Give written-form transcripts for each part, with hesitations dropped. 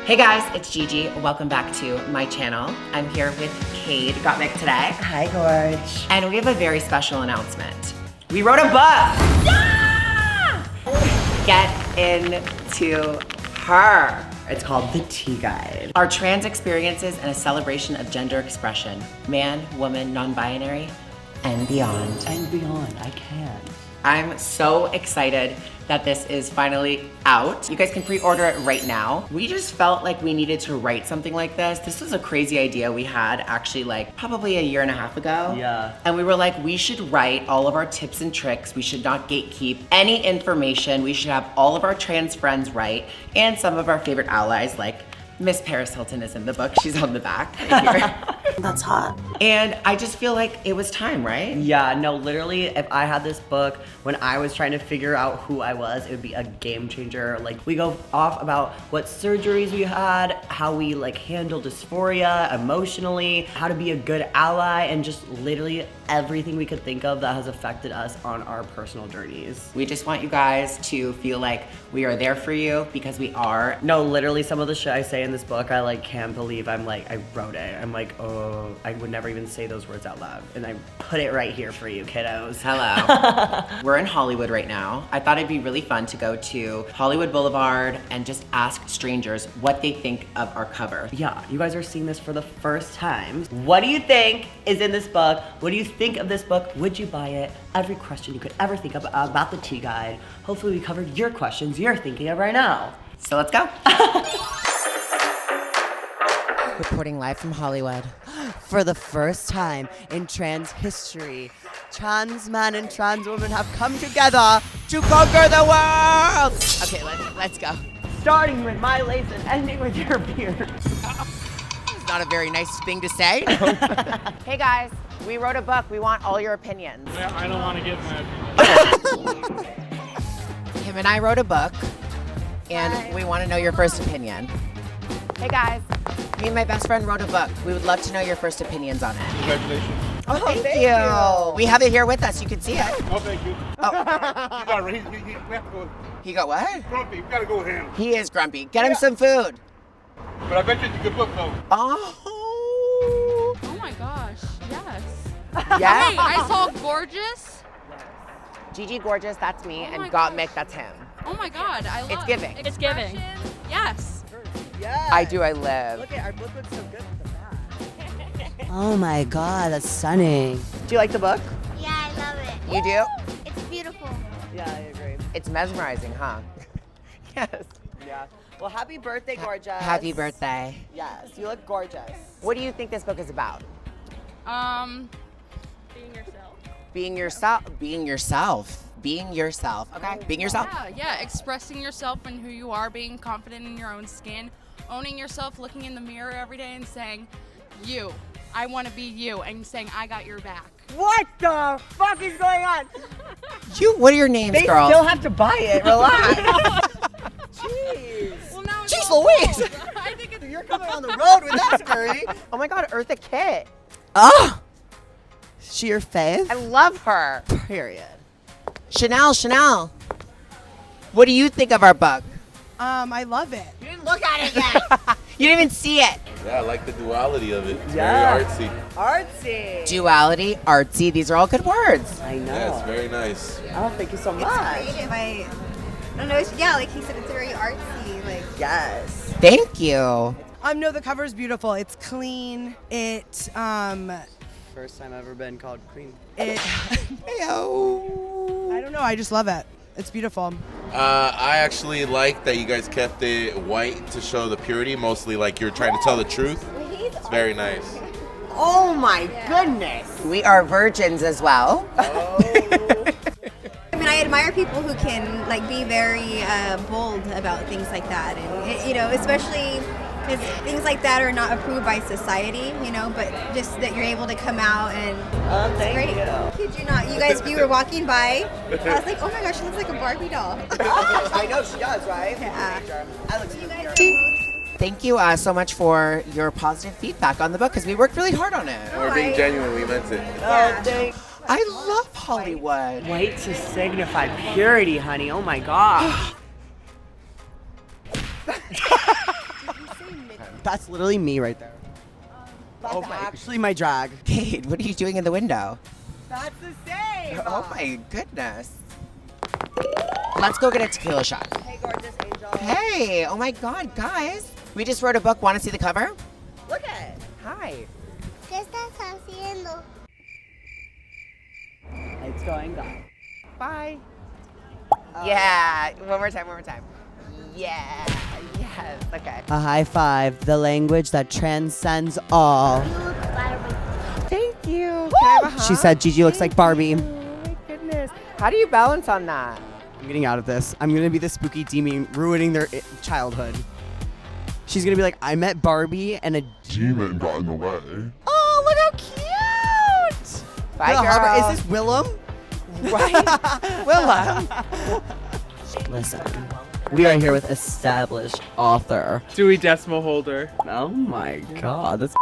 Hey guys, it's Gigi. Welcome back to my channel. I'm here with Gottmik today. Hi, Gorge. And we have a very special announcement. We wrote a book! Yeah! Get into her. It's called The Tea Guide. Our trans experiences and a celebration of gender expression. Man, woman, non-binary, and beyond. And beyond, I can. I'm so excited that this is finally out. You guys can pre-order it right now. We just felt like we needed to write something like this. This was a crazy idea we had actually like probably a year and a half ago. Yeah. And we were like, we should write all of our tips and tricks. We should not gatekeep any information. We should have all of our trans friends write and some of our favorite allies like Miss Paris Hilton is in the book. She's on the back right here. That's hot. And I just feel like it was time, right? Yeah, no, literally, if I had this book when I was trying to figure out who I was, it would be a game changer. Like, we go off about what surgeries we had, how we like handle dysphoria emotionally, how to be a good ally, and just literally everything we could think of that has affected us on our personal journeys. We just want you guys to feel like we are there for you because we are. No, literally some of the shit I say in this book, I like can't believe I wrote it. I'm like, oh, I would never even say those words out loud. And I put it right here for you, kiddos. Hello. We're in Hollywood right now. I thought it'd be really fun to go to Hollywood Boulevard and just ask strangers what they think of our cover. Yeah, you guys are seeing this for the first time. What do you think is in this book? What do you think of this book? Would you buy it? Every question you could ever think of about the Tea Guide. Hopefully we covered your questions you're thinking of right now. So let's go. Reporting live from Hollywood. For the first time in trans history, trans man and trans woman have come together to conquer the world! Okay, let's go. Starting with my lace and ending with your beard. It's not a very nice thing to say. Hey guys, we wrote a book. We want all your opinions. Yeah, I don't want to give my opinion. Him and I wrote a book, and we want to know your first opinion. Hey guys, me and my best friend wrote a book. We would love to know your first opinions on it. Congratulations. Oh, thank you. We have it here with us. You can see it. Oh, thank you. Oh. You got it. We have to go. He got what? Grumpy. We got to go with him. He is grumpy. Get him some food. But I bet you it's a good book, though. Oh. Oh my gosh, yes. Yeah. Hey, I saw Gorgeous. Gigi Gorgeous, that's me, Oh and my Gottmik, gosh. that's him. Oh my god, I love It's giving. It's giving. Yes. Yeah. I do, I live. Look at our book looks so good with the back. Oh my god, that's stunning. Do you like the book? Yeah, I love it. You do? It's beautiful. Yeah, I agree. It's mesmerizing, huh? Yes. Yeah. Well, happy birthday, gorgeous. Happy birthday. Yes, you look gorgeous. What do you think this book is about? Being yourself. Being yourself. Being yourself. Being yourself. Okay. Being yourself. Yeah, expressing yourself and who you are, being confident in your own skin, owning yourself, looking in the mirror every day and saying, you, I want to be you, and saying, I got your back. What the fuck is going on? What are your names, They girls? still have to buy it. Relax. Jeez. Well, now it's Jeez all Louise. cool. I think it's You're coming on the road with us, Curry. Oh my God, Eartha Kitt. Oh! She your fave? I love her. Period. Chanel. What do you think of our book? I love it. You didn't look at it yet. You didn't even see it. Yeah, I like the duality of it. It's Yeah. very artsy. Artsy. Duality, artsy, these are all good words. I know. Yeah, it's very nice. Oh, thank you so much. Creative. I don't know. Yeah, like he said, it's very artsy. Like Yes. Thank you. No, the cover is beautiful. It's clean. First time I've ever been called clean. I don't know. I just love it. It's beautiful. I actually like that you guys kept it white to show the purity, mostly like you're trying to tell the truth. It's very nice. Oh my goodness. We are virgins as well. I mean, I admire people who can like be very bold about things like that, and you know, especially because things like that are not approved by society, you know. But just that you're able to come out and it's Thank great. you. Kid you not? You guys, you were walking by. I was like, oh my gosh, she looks like a Barbie doll. I know she does, right? Yeah. I look so Thank you so much for your positive feedback on the book because we worked really hard on it. We're being genuine. We meant it. Oh, thank. I love Hollywood. White to signify purity, honey. Oh my god. That's literally me right there. That's actually my drag. Kate, what are you doing in the window? That's the same. Oh my goodness. Let's go get a tequila shot. Hey, gorgeous angel. Hey, oh my God, guys. We just wrote a book. Want to see the cover? Look at it. Hi. ¿Qué estás haciendo? It's going down. Bye. Yeah, one more time. Yeah, yes, okay. A high five, the language that transcends all. Thank you. Can I have a hug? She said Gigi looks like Barbie. Oh my goodness. How do you balance on that? I'm getting out of this. I'm gonna be the spooky demon ruining their childhood. She's gonna be like, I met Barbie and a demon got in the way. Oh, look how cute! Bye, Little girl. Harbor- Is this Willem? Right? Willem. Listen, we are here with established author. Dewey Decimal Holder. Oh my God, that's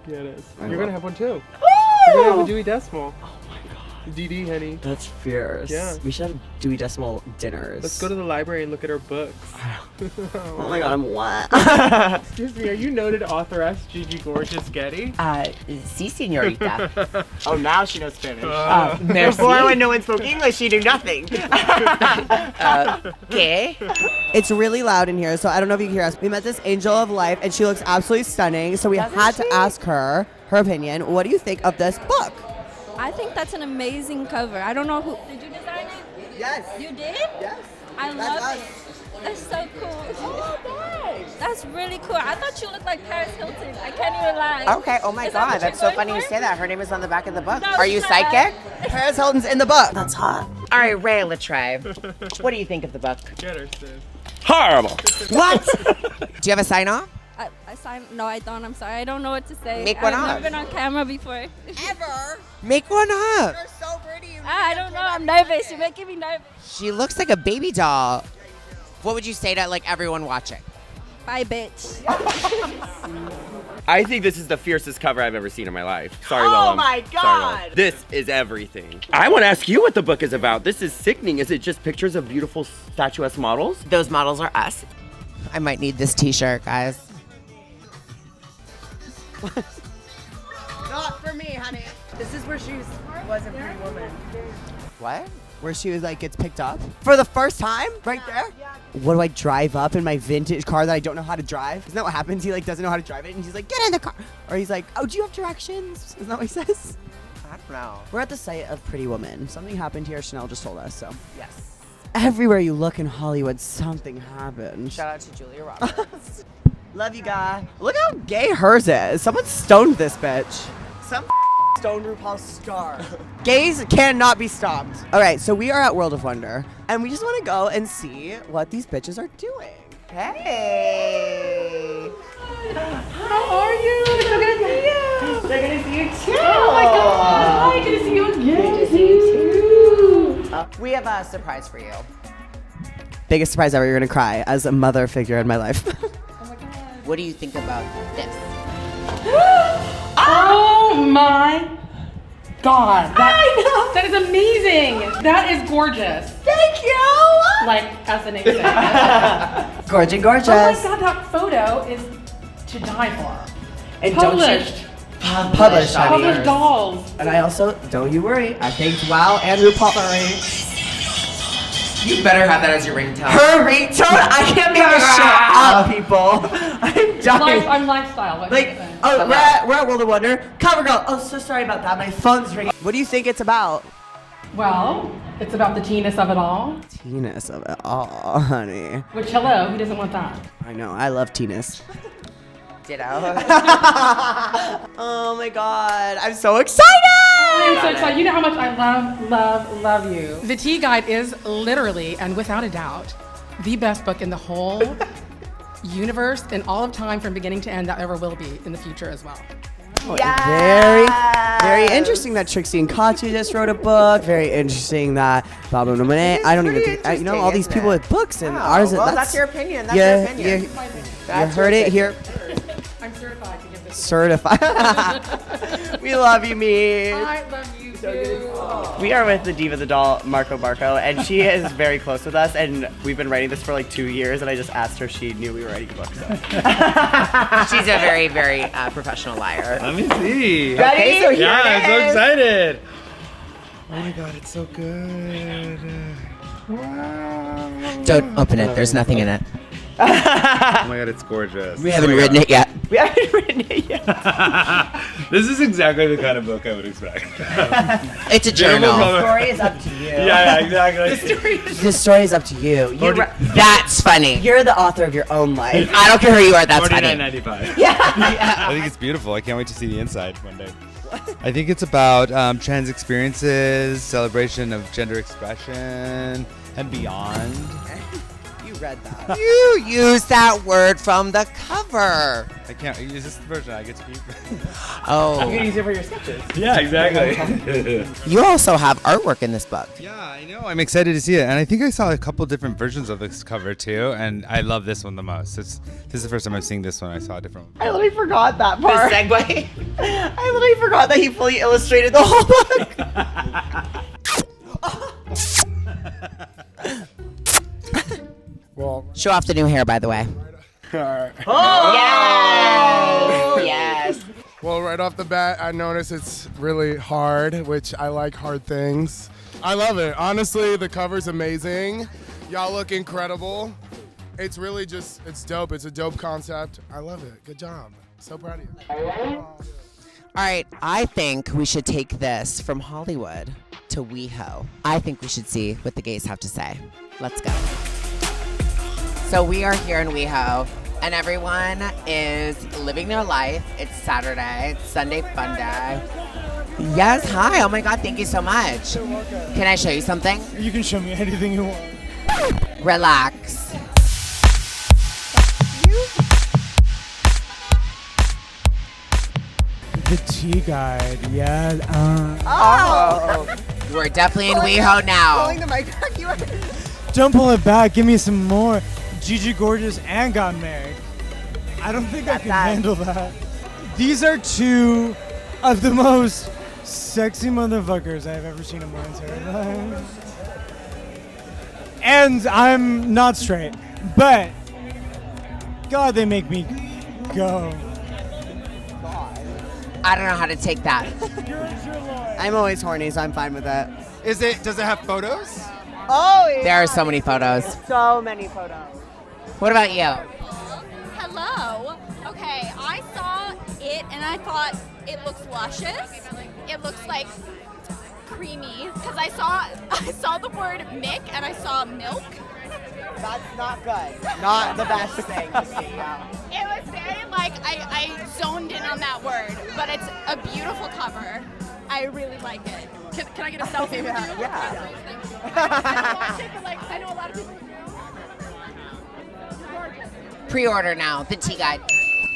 Yeah, it is. I You're love gonna have one too. Oh! You're gonna have a Dewey Decimal. Oh my God, DD, honey. that's fierce. Yeah. We should have Dewey Decimal dinners. Let's go to the library and look at our books. Oh my God, I'm what? Excuse me, are you noted authoress Gigi Gorgeous Getty? Si, señorita. Oh, now she knows Spanish. Merci. Before, when no one spoke English, she knew nothing. Okay. It's really loud in here, so I don't know if you can hear us. We met this angel of life, and she looks absolutely stunning. So we had to ask her opinion. What do you think of this book? I think that's an amazing cover. I don't know who. Did you design it? Yes. You did? Yes. I love it. That's so cool. Oh, nice. That's really cool. I thought you looked like Paris Hilton. I can't even lie. Okay, oh my Is that God, what that's you're so going funny you for? say that. Her name is on the back of the book. No, Are you she's not. psychic? Paris Hilton's in the book. That's hot. All right, Ray, let's try. What do you think of the book? Get her, sis. Horrible. What? Do you have a sign off? I signed. No, I don't. I'm sorry. I don't know what to say. Make one I've up. never been on camera before. Ever. Make one up. You're so pretty. I don't know. I'm nervous. You're making me nervous. She looks like a baby doll. What would you say to like everyone watching? Bye, bitch. I think this is the fiercest cover I've ever seen in my life. Sorry, Oh Willem. my Sorry, God. Willem. This is everything. I want to ask you what the book is about. This is sickening. Is it just pictures of beautiful statuesque models? Those models are us. I might need this t-shirt, guys. Not for me, honey. This is where she was a pretty woman. What? Where she was like gets picked up for the first time, right there. What do I drive up in my vintage car that I don't know how to drive? Isn't that what happens? He like doesn't know how to drive it, and he's like, "Get in the car," or he's like, "Oh, do you have directions?" Isn't that what he says? I don't know. We're at the site of Pretty Woman. Something happened here. Chanel just told us. So Yes. everywhere you look in Hollywood, something happened. Shout out to Julia Roberts. Love you, guy. Look how gay hers is. Someone stoned this bitch. Some stoned RuPaul's star. Gays cannot be stopped. All right, so we are at World of Wonder, and we just want to go and see what these bitches are doing. Hey. How are you? So good to see you. They're gonna see you too. Oh my God. Hi, good to see you again. Good to see you too. We have a surprise for you. Biggest surprise ever. You're gonna cry as a mother figure in my life. What do you think about this? Oh my God. That is amazing. That is gorgeous. Thank you. Like, as the name says. Gorgeous, gorgeous. Oh my God, that photo is to die for. And Published. Published, honey. Published dolls. And I also, don't you worry, I thanked WoW and RuPaul. You better have that as your ringtone. Her ringtone? I can't make this shit up, people. I'm dying. I'm lifestyle. What Like, oh, we're at World of Wonder. Cover girl. Oh, so sorry about that. My phone's ringing. What do you think it's about? Well, it's about the teeness of it all. Teeness of it all, honey. Which, hello, who doesn't want that? I know. I love teeness. Ditto. Oh my god. I'm so excited. I'm so excited. You know how much I love you. The Tea Guide is literally and without a doubt the best book in the whole universe in all of time from beginning to end that ever will be in the future as well. Oh, very interesting that Trixie and Katya just wrote a book. Very interesting that Bob and Monet. I don't even think, you know, all these people with books and ours. Well, that's your opinion. That's yeah, your opinion. You heard it here. I'm certified to give this. Certified. We love you, me. I love you We are with the diva the doll, Marco Barco, and she is very close with us, and we've been writing this for like 2 years, and I just asked her if she knew we were writing a book. So. She's a very, very professional liar. Let me see. Ready? Okay, so here Yeah, it I'm so is. excited. Oh my god, it's so good. Wow. Don't open it. There's nothing in it. Oh my god, it's gorgeous. We haven't written it yet. We haven't written it yet. This is exactly the kind of book I would expect. It's a journal. The story is up to you. Yeah, exactly. The story is up to you. That's funny. You're the author of your own life. I don't care who you are. That's funny. $49.95. Yeah. I think it's beautiful. I can't wait to see the inside one day. I think it's about trans experiences, celebration of gender expression, and beyond. You read that. You use that word from the cover. I can't use this version I get to keep. Oh. You can use it for your sketches. Yeah, exactly. You also have artwork in this book. Yeah, I know. I'm excited to see it. And I think I saw a couple different versions of this cover too, and I love this one the most. This is the first time I've seen this one. I saw a different one. I literally forgot that part. The segue. I literally forgot that he fully illustrated the whole book. Well, Show off the new hair, by the way. Oh! Yes. well, right off the bat, I notice it's really hard, which I like hard things. I love it. Honestly, the cover's amazing. Y'all look incredible. It's really just, it's dope. It's a dope concept. I love it. Good job. So proud of you. All right, I think we should take this from Hollywood to WeHo. I think we should see what the gays have to say. Let's go. So we are here in WeHo, and everyone is living their life. It's Saturday. It's Sunday fun day. Yes, hi. Oh my God, thank you so much. Can I show you something? You can show me anything you want. Relax. The tea guide, yeah. Oh! We're definitely in WeHo now. Pulling the mic back, you are. Don't pull it back. Give me some more. Gigi Gorgeous and Gottmik. I don't think I can handle that. These are two of the most sexy motherfuckers I've ever seen in my entire life. And I'm not straight, but God, they make me go. I don't know how to take that. I'm always horny, so I'm fine with that. Does it have photos? Oh, yeah. There are so many photos. So many photos. What about you? Hello. Okay, I saw it and I thought it looks luscious. It looks like creamy because I saw the word Mick and I saw milk. That's not good. Not the best thing to see. It was very I zoned in on that word, but it's a beautiful cover. I really like it. Can I get a selfie with you? Yeah. I watched it, but I know a lot of people. Pre-order now, the tea guide.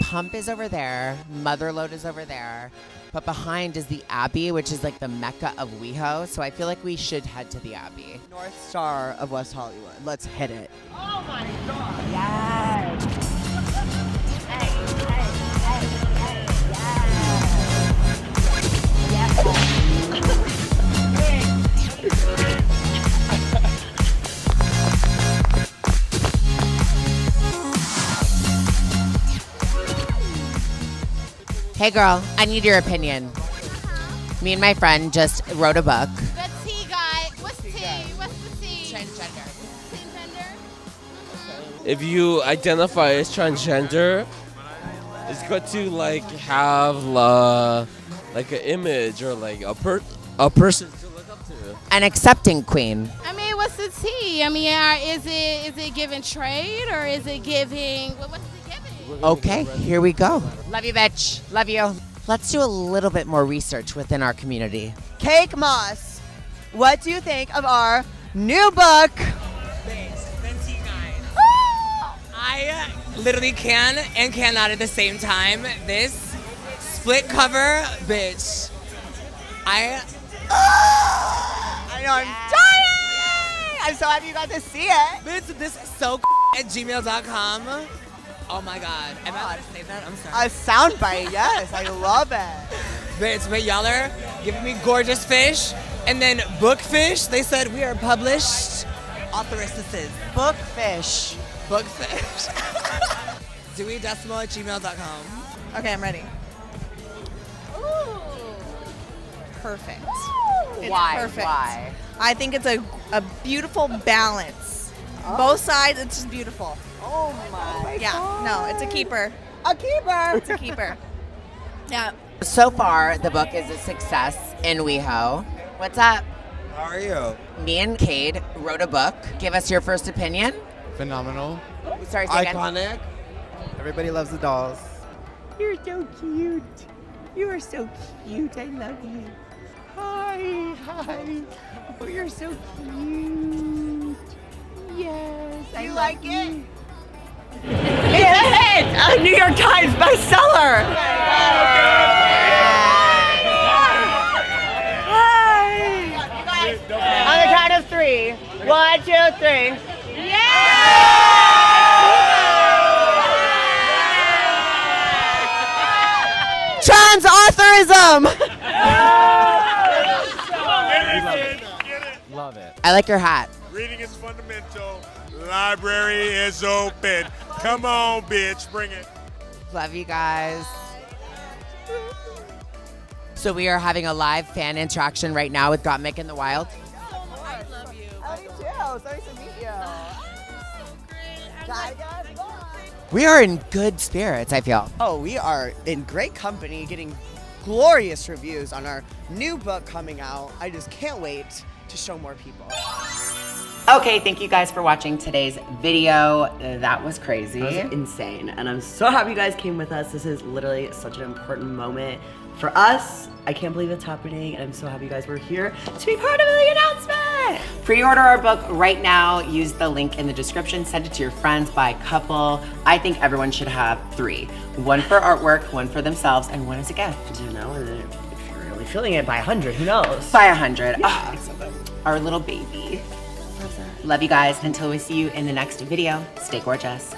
Pump is over there, Motherlode is over there, but behind is the Abbey, which is like the mecca of WeHo, so I feel like we should head to the Abbey. North Star of West Hollywood. Let's hit it. Oh my God. Yes. Hey girl, I need your opinion. Me and my friend just wrote a book. The tea guy. What's tea? What's the tea? Transgender. Transgender? If you identify as transgender, it's good to have an image or a person to look up to. An accepting queen. I mean, what's the tea? I mean, is it giving trade or is it giving? What's it giving? Okay, here we go. Love you, bitch. Love you. Let's do a little bit more research within our community. Cake Moss, what do you think of our new book? I literally can and cannot at the same time. This split cover, bitch. I know, I'm dying! I'm so happy you got to see it. Bitch, this is so at gmail.com. Oh my God. Am I allowed to say that? I'm sorry. A soundbite, yes. I love it. But y'all are giving me gorgeous fish. And then Bookfish, they said we are published authorises. Bookfish. Bookfish. DeweyDecimal@gmail.com. Okay, I'm ready. Ooh. Perfect. It's Why? Perfect. Why? I think it's a beautiful balance. Both sides, it's just beautiful. Oh my Yeah, God. no, it's a keeper. A keeper. It's a keeper. Yeah. So far, the book is a success in WeHo. What's up? How are you? Me and Cade wrote a book. Give us your first opinion. Phenomenal. Sorry, say again. Iconic. Everybody loves the dolls. You're so cute. You are so cute. I love you. Hi. Oh, you're so cute. Yes. I like it? It's a hit! A New York Times bestseller! Hi! On the count of 3. 1, 2, 3. Trans authorism! Love it. I like your hat. Reading is fundamental. Library is open. Come on, bitch, bring it. Love you guys. So we are having a live fan interaction right now with Gottmik in the Wild. I love you. I love you too. So nice to meet you. Bye, guys. We are in good spirits, I feel. Oh, we are in great company, getting glorious reviews on our new book coming out. I just can't wait to show more people. Okay, thank you guys for watching today's video. That was crazy. That was insane. And I'm so happy you guys came with us. This is literally such an important moment for us. I can't believe it's happening. And I'm so happy you guys were here to be part of the announcement. Pre-order our book right now. Use the link in the description. Send it to your friends, buy a couple. I think everyone should have 3. 1 for artwork, 1 for themselves, and 1 as a gift. You know, and then if you're really feeling it, buy 100. Who knows? Buy 100. Yeah. Our little baby. Love you guys. Until we see you in the next video, stay gorgeous.